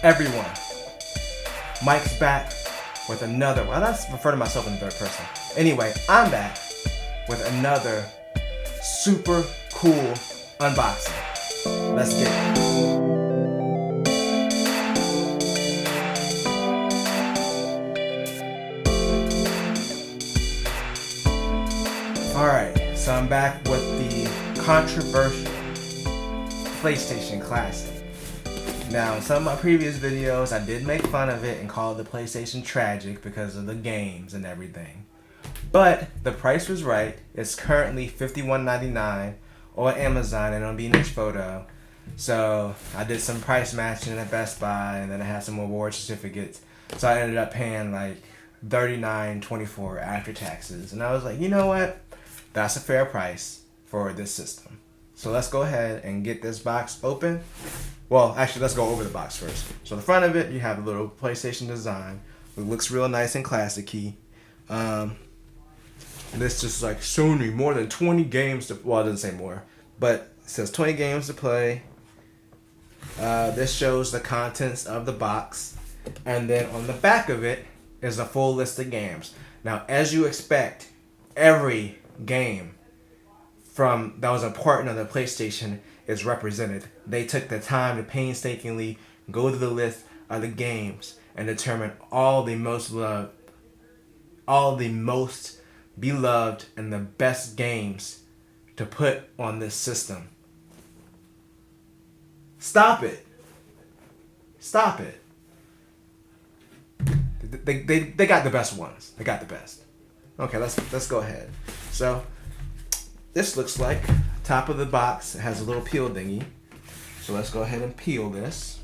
everyone? Mike's back with another, well, I refer to myself in the third person. Anyway, I'm back with another super cool unboxing. Let's get it. Alright, so I'm back with the controversial PlayStation Classic. Now, in some of my previous videos, I did make fun of it and call the PlayStation tragic because of the games and everything. But the price was right. It's currently $51.99 on Amazon and on B-Niche Photo. So I did some price matching at Best Buy, and then I had some award certificates. So I ended up paying like $39.24 after taxes. And I was like, you know what? That's a fair price for this system. So let's go ahead and get this box open. Well, actually, let's go over the box first. So the front of it, you have a little PlayStation design. It looks real nice and classic-y. This just like Sony, more than 20 games to, well, it doesn't say more, but it says 20 games to play. This shows the contents of the box. And then on the back of it is a full list of games. Now, as you expect, every game from that was a part of the PlayStation is represented. They took the time to painstakingly go through the list of the games and determine all the most beloved and the best games to put on this system. Stop it. Stop it. They got the best ones. They got the best. Okay, let's go ahead. So this looks like top of the box. It has a little peel thingy. So let's go ahead and peel this.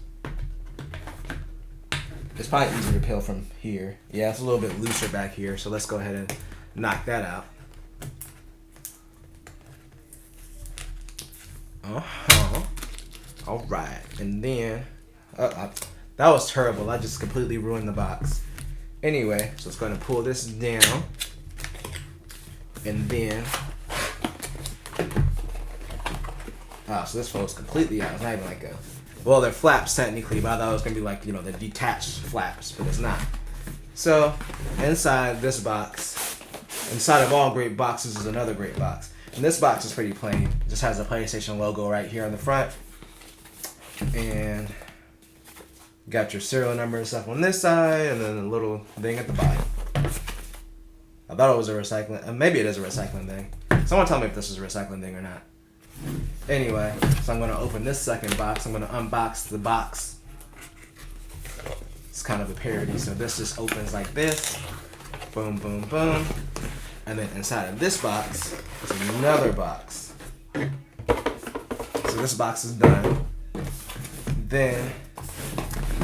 It's probably easier to peel from here. Yeah, it's a little bit looser back here. So let's go ahead and knock that out. All right, and then that was terrible. I just completely ruined the box. Anyway, so let's go ahead and pull this down, and then so this folds completely out. It's not even like a, well, they're flaps technically, but I thought it was gonna be like, you know, the detached flaps, but it's not. So inside this box, inside of all great boxes is another great box. And this box is pretty plain. It just has a PlayStation logo right here on the front. And got your serial number and stuff on this side, and then a little thing at the bottom. I thought it was a recycling, maybe it is a recycling thing. Someone tell me if this is a recycling thing or not. Anyway, so I'm gonna open this second box. I'm gonna unbox the box. It's kind of a parody, so this just opens like this. Boom, boom, boom. And then inside of this box is another box. So this box is done. Then,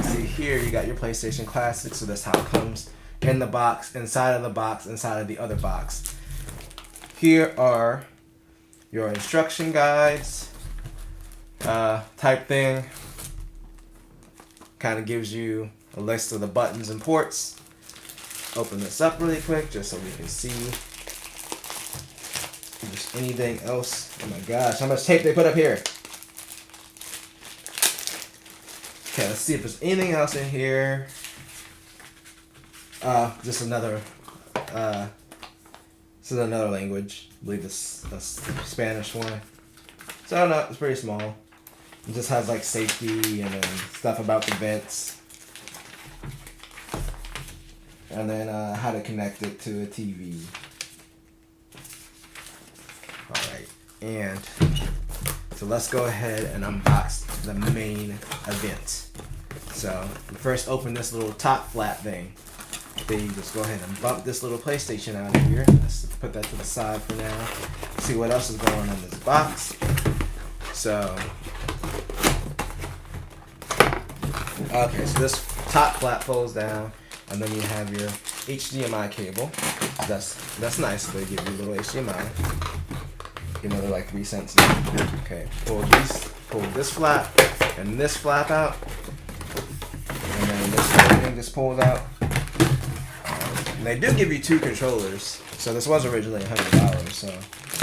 see here, you got your PlayStation Classic. So that's how it comes in the box, inside of the box, inside of the other box. Here are your instruction guides type thing. Kind of gives you a list of the buttons and ports. Open this up really quick just so we can see if there's anything else. Oh my gosh, how much tape they put up here. Okay, let's see if there's anything else in here. Just another, this is another language. I believe this is a Spanish one. So I don't know, it's pretty small. It just has like safety and then stuff about the vents. And then how to connect it to a TV. Alright, and so let's go ahead and unbox the main event. So you first open this little top flap thing. Then you just go ahead and bump this little PlayStation out of here. Let's put that to the side for now. See what else is going on in this box. So, okay, so this top flap folds down. And then you have your HDMI cable. That's nice. They give you a little HDMI. You know, they're like 3 cents now. Okay, pull this flap and this flap out. And then this whole thing just pulls out. And they do give you 2 controllers. So this was originally $100. So,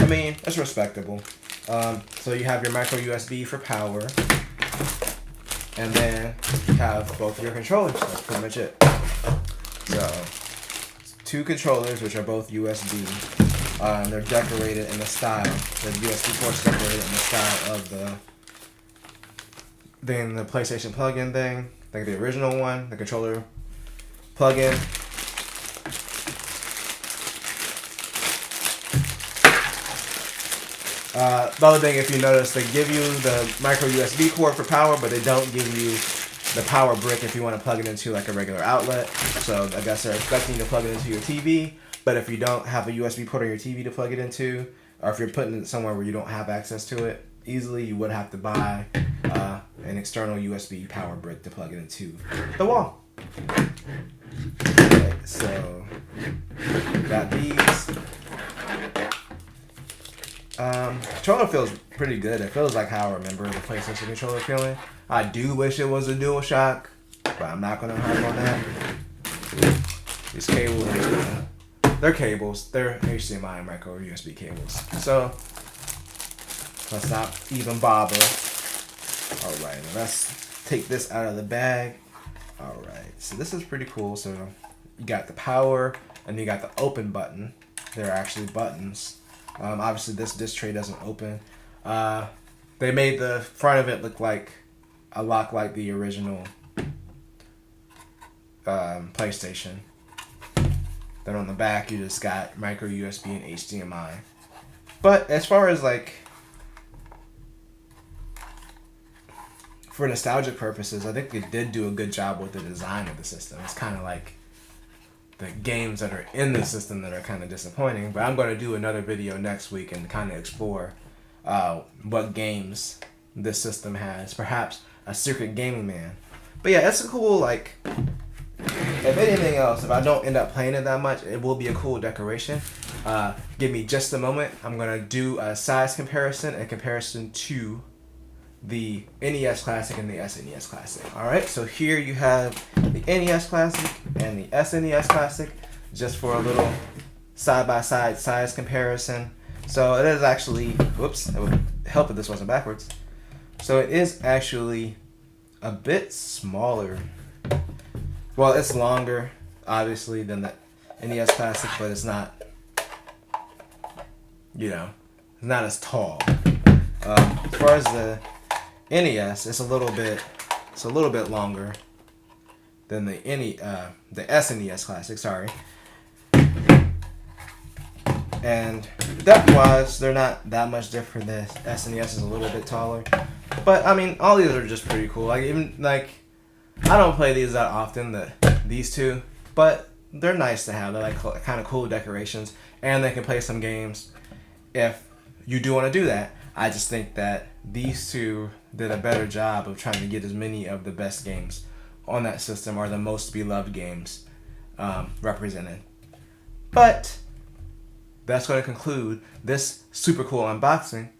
I mean, that's respectable. So you have your micro USB for power. And then you have both your controllers. That's pretty much it. So, 2 controllers, which are both USB. And they're decorated in the style. The USB port's decorated in the style of the PlayStation plug-in thing. Like the original one, the controller plug-in. The other thing, if you notice, they give you the micro USB cord for power, but they don't give you the power brick if you want to plug it into like a regular outlet. So I guess they're expecting you to plug it into your TV, but if you don't have a USB port on your TV to plug it into, or if you're putting it somewhere where you don't have access to it easily, you would have to buy an external USB power brick to plug it into the wall. Okay, so got these. Controller feels pretty good. It feels like how I remember the PlayStation controller feeling. I do wish it was a DualShock, but I'm not gonna harp on that. These cables, they're cables. They're HDMI and micro USB cables. So let's not even bother. All right, let's take this out of the bag. All right, so this is pretty cool. So you got the power and you got the open button. They're actually buttons. Obviously, this disc tray doesn't open. They made the front of it look like a lot like the original PlayStation. Then on the back, you just got micro USB and HDMI. But as far as like for nostalgic purposes, I think they did do a good job with the design of the system. It's kind of like the games that are in the system that are kind of disappointing. But I'm going to do another video next week and kind of explore what games this system has. Perhaps a secret gaming man. But yeah, it's a cool, like, if anything else, if I don't end up playing it that much, it will be a cool decoration. Give me just a moment. I'm going to do a size comparison in comparison to the NES Classic and the SNES Classic. Alright, so here you have the NES Classic and the SNES Classic, just for a little side-by-side size comparison. So it is actually, whoops, it would help if this wasn't backwards. So it is actually a bit smaller. Well, it's longer, obviously, than the NES Classic, but it's not, you know, it's not as tall. As far as the NES, it's a little bit longer than the SNES Classic, sorry. And depth-wise, they're not that much different. The SNES is a little bit taller. But, I mean, all these are just pretty cool. Like, even, like, I don't play these that often, these two, but they're nice to have. They're, like, kind of cool decorations, and they can play some games if you do want to do that. I just think that these two did a better job of trying to get as many of the best games on that system, or the most beloved games represented. But that's going to conclude this super cool unboxing.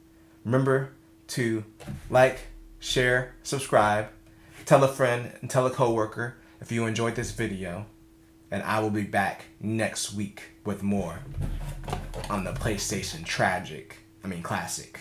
Remember to like, share, subscribe, tell a friend, and tell a coworker if you enjoyed this video. And I will be back next week with more on the PlayStation Classic.